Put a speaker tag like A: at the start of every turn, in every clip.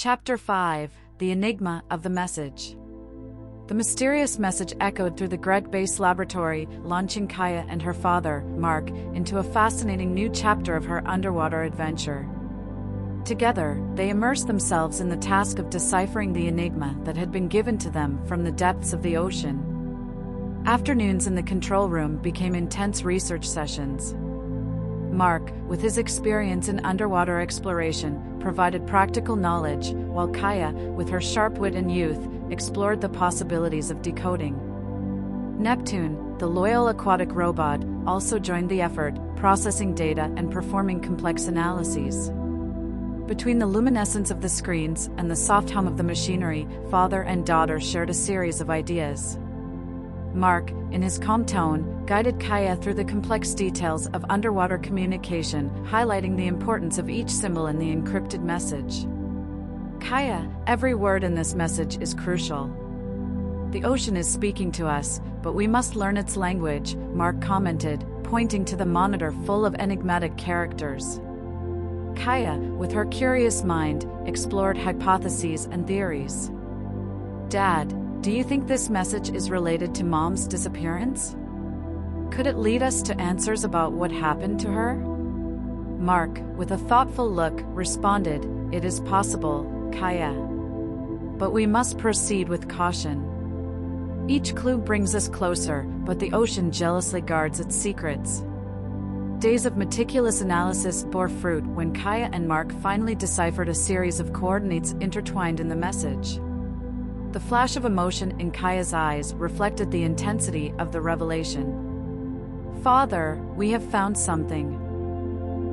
A: Chapter 5: The Enigma of the Message. The mysterious message echoed through the Greg Base laboratory, launching Kaía and her father, Mark, into a fascinating new chapter of her underwater adventure. Together, they immersed themselves in the task of deciphering the enigma that had been given to them from the depths of the ocean. Afternoons in the control room became intense research sessions. Mark, with his experience in underwater exploration, provided practical knowledge, while Kaía, with her sharp wit and youth, explored the possibilities of decoding. Neptune, the loyal aquatic robot, also joined the effort, processing data and performing complex analyses. Between the luminescence of the screens and the soft hum of the machinery, father and daughter shared a series of ideas. Mark, in his calm tone, guided Kaía through the complex details of underwater communication, highlighting the importance of each symbol in the encrypted message. Kaía, every word in this message is crucial. The ocean is speaking to us, but we must learn its language, Mark commented, pointing to the monitor full of enigmatic characters. Kaía, with her curious mind, explored hypotheses and theories. Dad, do you think this message is related to Mom's disappearance? Could it lead us to answers about what happened to her? Mark, with a thoughtful look, responded, "It is possible, Kaía. But we must proceed with caution. Each clue brings us closer, but the ocean jealously guards its secrets." Days of meticulous analysis bore fruit when Kaía and Mark finally deciphered a series of coordinates intertwined in the message. The flash of emotion in Kaía's eyes reflected the intensity of the revelation. "Father, we have found something.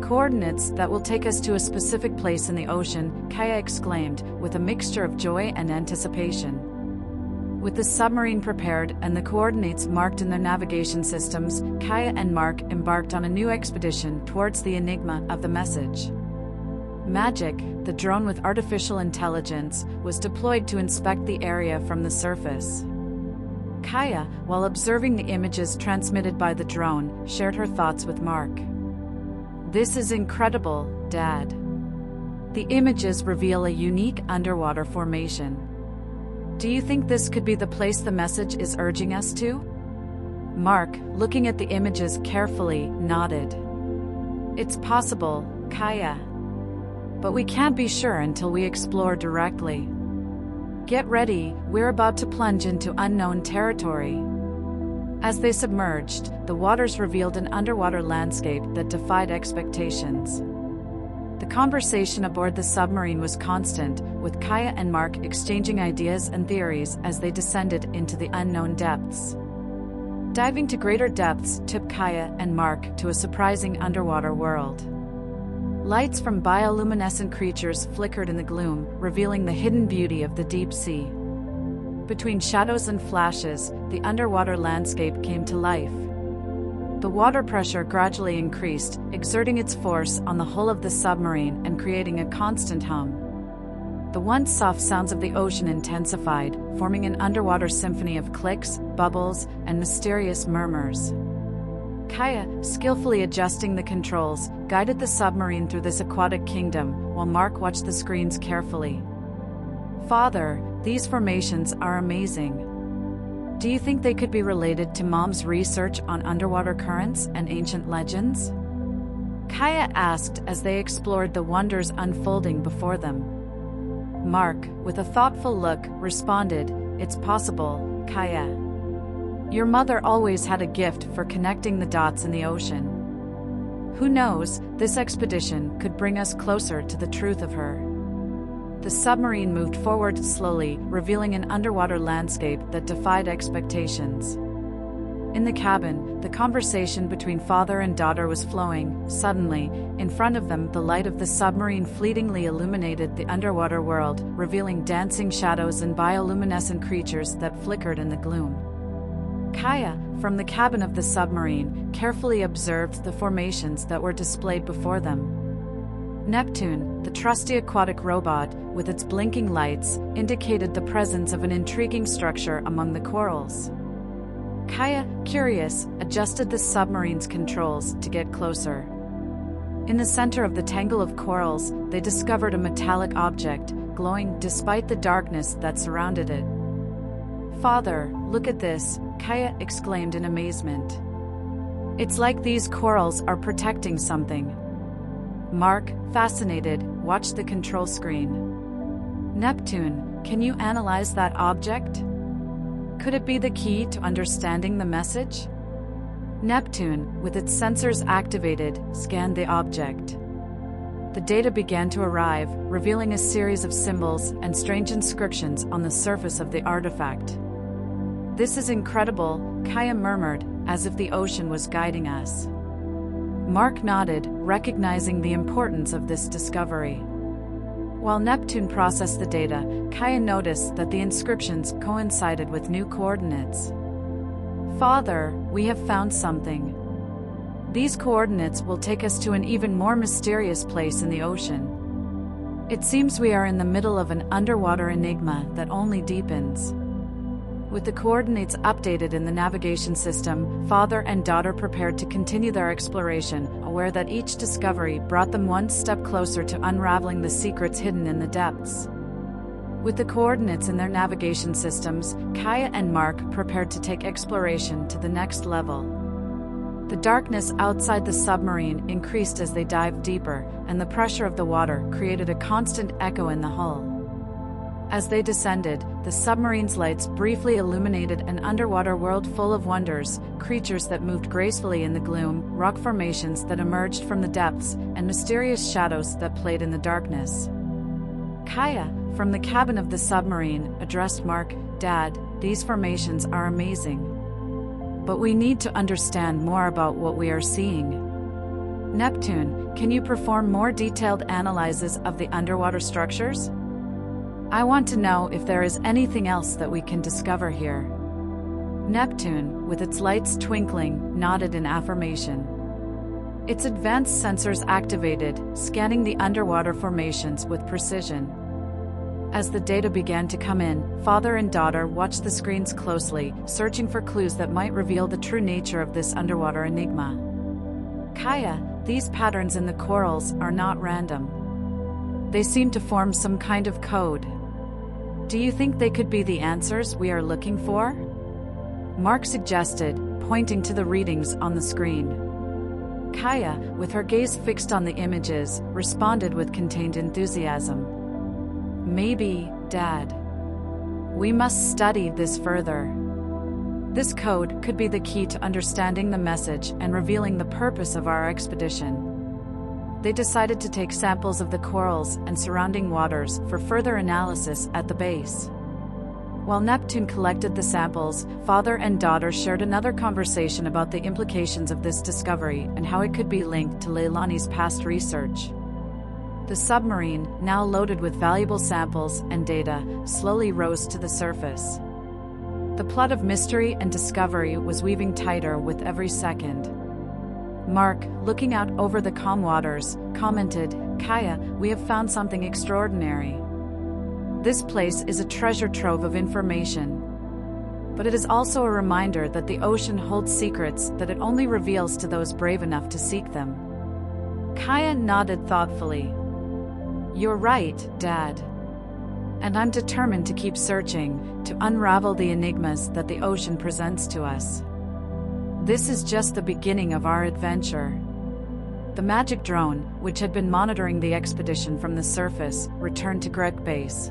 A: Coordinates that will take us to a specific place in the ocean," Kaía exclaimed, with a mixture of joy and anticipation. With the submarine prepared and the coordinates marked in their navigation systems, Kaía and Mark embarked on a new expedition towards the enigma of the message. Magic, the drone with artificial intelligence, was deployed to inspect the area from the surface. Kaía, while observing the images transmitted by the drone, shared her thoughts with Mark. "This is incredible, Dad. The images reveal a unique underwater formation. Do you think this could be the place the message is urging us to?" Mark, looking at the images carefully, nodded. "It's possible, Kaía. But we can't be sure until we explore directly. Get ready, we're about to plunge into unknown territory." As they submerged, the waters revealed an underwater landscape that defied expectations. The conversation aboard the submarine was constant, with Kaía and Mark exchanging ideas and theories as they descended into the unknown depths. Diving to greater depths took Kaía and Mark to a surprising underwater world. Lights from bioluminescent creatures flickered in the gloom, revealing the hidden beauty of the deep sea. Between shadows and flashes, the underwater landscape came to life. The water pressure gradually increased, exerting its force on the hull of the submarine and creating a constant hum. The once soft sounds of the ocean intensified, forming an underwater symphony of clicks, bubbles, and mysterious murmurs. Kaía, skillfully adjusting the controls, guided the submarine through this aquatic kingdom, while Mark watched the screens carefully. "Father, these formations are amazing. Do you think they could be related to Mom's research on underwater currents and ancient legends?" Kaía asked as they explored the wonders unfolding before them. Mark, with a thoughtful look, responded, "It's possible, Kaía. Your mother always had a gift for connecting the dots in the ocean. Who knows, this expedition could bring us closer to the truth of her." The submarine moved forward slowly, revealing an underwater landscape that defied expectations. In the cabin, the conversation between father and daughter was flowing. Suddenly, in front of them, the light of the submarine fleetingly illuminated the underwater world, revealing dancing shadows and bioluminescent creatures that flickered in the gloom. Kaía, from the cabin of the submarine, carefully observed the formations that were displayed before them. Neptune, the trusty aquatic robot, with its blinking lights, indicated the presence of an intriguing structure among the corals. Kaía, curious, adjusted the submarine's controls to get closer. In the center of the tangle of corals, they discovered a metallic object, glowing despite the darkness that surrounded it. "Father, look at this," Kaía exclaimed in amazement. "It's like these corals are protecting something." Mark, fascinated, watched the control screen. "Neptune, can you analyze that object? Could it be the key to understanding the message?" Neptune, with its sensors activated, scanned the object. The data began to arrive, revealing a series of symbols and strange inscriptions on the surface of the artifact. "This is incredible," Kaía murmured, as if the ocean was guiding us. Mark nodded, recognizing the importance of this discovery. While Neptune processed the data, Kaía noticed that the inscriptions coincided with new coordinates. "Father, we have found something. These coordinates will take us to an even more mysterious place in the ocean. It seems we are in the middle of an underwater enigma that only deepens." With the coordinates updated in the navigation system, father and daughter prepared to continue their exploration, aware that each discovery brought them one step closer to unraveling the secrets hidden in the depths. With the coordinates in their navigation systems, Kaía and Mark prepared to take exploration to the next level. The darkness outside the submarine increased as they dived deeper, and the pressure of the water created a constant echo in the hull. As they descended, the submarine's lights briefly illuminated an underwater world full of wonders, creatures that moved gracefully in the gloom, rock formations that emerged from the depths, and mysterious shadows that played in the darkness. Kaía, from the cabin of the submarine, addressed Mark, "Dad, these formations are amazing. But we need to understand more about what we are seeing. Neptune, can you perform more detailed analyses of the underwater structures? I want to know if there is anything else that we can discover here." Neptune, with its lights twinkling, nodded in affirmation. Its advanced sensors activated, scanning the underwater formations with precision. As the data began to come in, father and daughter watched the screens closely, searching for clues that might reveal the true nature of this underwater enigma. "Kaía, these patterns in the corals are not random. They seem to form some kind of code. Do you think they could be the answers we are looking for?" Mark suggested, pointing to the readings on the screen. Kaía, with her gaze fixed on the images, responded with contained enthusiasm. "Maybe, Dad. We must study this further. This code could be the key to understanding the message and revealing the purpose of our expedition." They decided to take samples of the corals and surrounding waters for further analysis at the base. While Neptune collected the samples, father and daughter shared another conversation about the implications of this discovery and how it could be linked to Leilani's past research. The submarine, now loaded with valuable samples and data, slowly rose to the surface. The plot of mystery and discovery was weaving tighter with every second. Mark, looking out over the calm waters, commented, "Kaía, we have found something extraordinary. This place is a treasure trove of information. But it is also a reminder that the ocean holds secrets that it only reveals to those brave enough to seek them." Kaía nodded thoughtfully. "You're right, Dad. And I'm determined to keep searching, to unravel the enigmas that the ocean presents to us. This is just the beginning of our adventure." The magic drone, which had been monitoring the expedition from the surface, returned to Greg Base.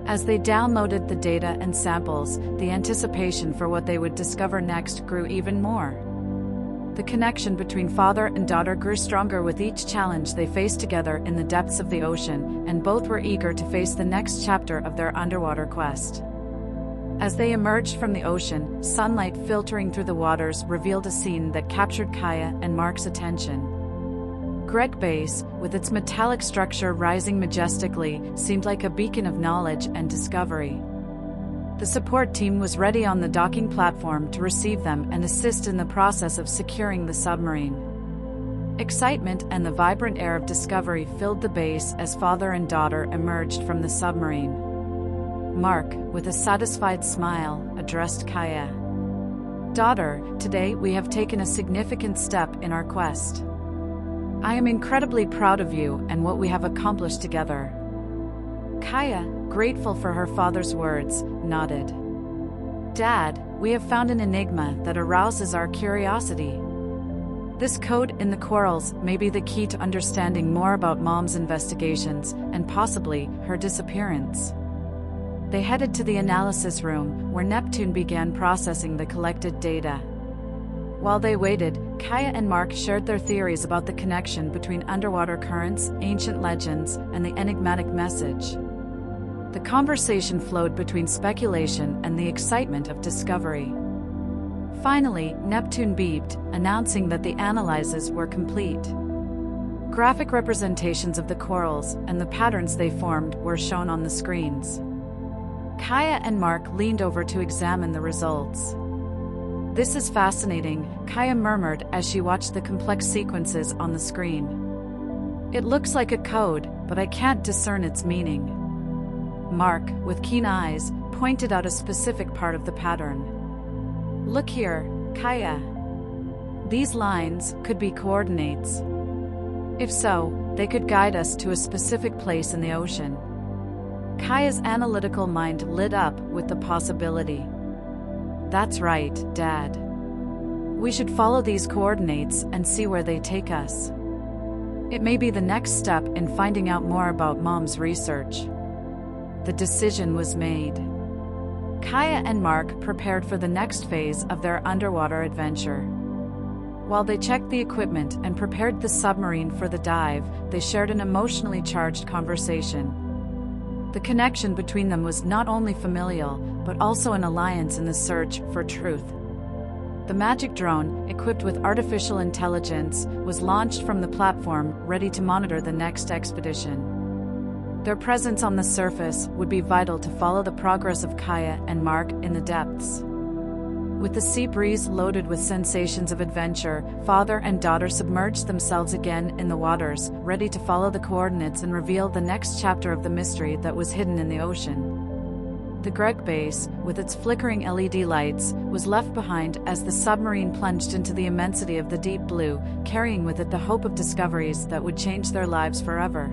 A: As they downloaded the data and samples, the anticipation for what they would discover next grew even more. The connection between father and daughter grew stronger with each challenge they faced together in the depths of the ocean, and both were eager to face the next chapter of their underwater quest. As they emerged from the ocean, sunlight filtering through the waters revealed a scene that captured Kaía and Mark's attention. Greg Base, with its metallic structure rising majestically, seemed like a beacon of knowledge and discovery. The support team was ready on the docking platform to receive them and assist in the process of securing the submarine. Excitement and the vibrant air of discovery filled the base as father and daughter emerged from the submarine. Mark, with a satisfied smile, addressed Kaía. "Daughter, today we have taken a significant step in our quest. I am incredibly proud of you and what we have accomplished together." Kaía, grateful for her father's words, nodded. "Dad, we have found an enigma that arouses our curiosity. This code in the corals may be the key to understanding more about Mom's investigations and possibly her disappearance." They headed to the analysis room, where Neptune began processing the collected data. While they waited, Kaía and Mark shared their theories about the connection between underwater currents, ancient legends, and the enigmatic message. The conversation flowed between speculation and the excitement of discovery. Finally, Neptune beeped, announcing that the analyses were complete. Graphic representations of the corals and the patterns they formed were shown on the screens. Kaía and Mark leaned over to examine the results. "This is fascinating," Kaía murmured as she watched the complex sequences on the screen. "It looks like a code, but I can't discern its meaning." Mark, with keen eyes, pointed out a specific part of the pattern. "Look here, Kaía. These lines could be coordinates. If so, they could guide us to a specific place in the ocean." Kaya's analytical mind lit up with the possibility. "That's right, Dad. We should follow these coordinates and see where they take us. It may be the next step in finding out more about Mom's research." The decision was made. Kaía and Mark prepared for the next phase of their underwater adventure. While they checked the equipment and prepared the submarine for the dive, they shared an emotionally charged conversation. The connection between them was not only familial, but also an alliance in the search for truth. The magic drone, equipped with artificial intelligence, was launched from the platform, ready to monitor the next expedition. Their presence on the surface would be vital to follow the progress of Kaía and Mark in the depths. With the sea breeze loaded with sensations of adventure, father and daughter submerged themselves again in the waters, ready to follow the coordinates and reveal the next chapter of the mystery that was hidden in the ocean. The Greg base, with its flickering LED lights, was left behind as the submarine plunged into the immensity of the deep blue, carrying with it the hope of discoveries that would change their lives forever.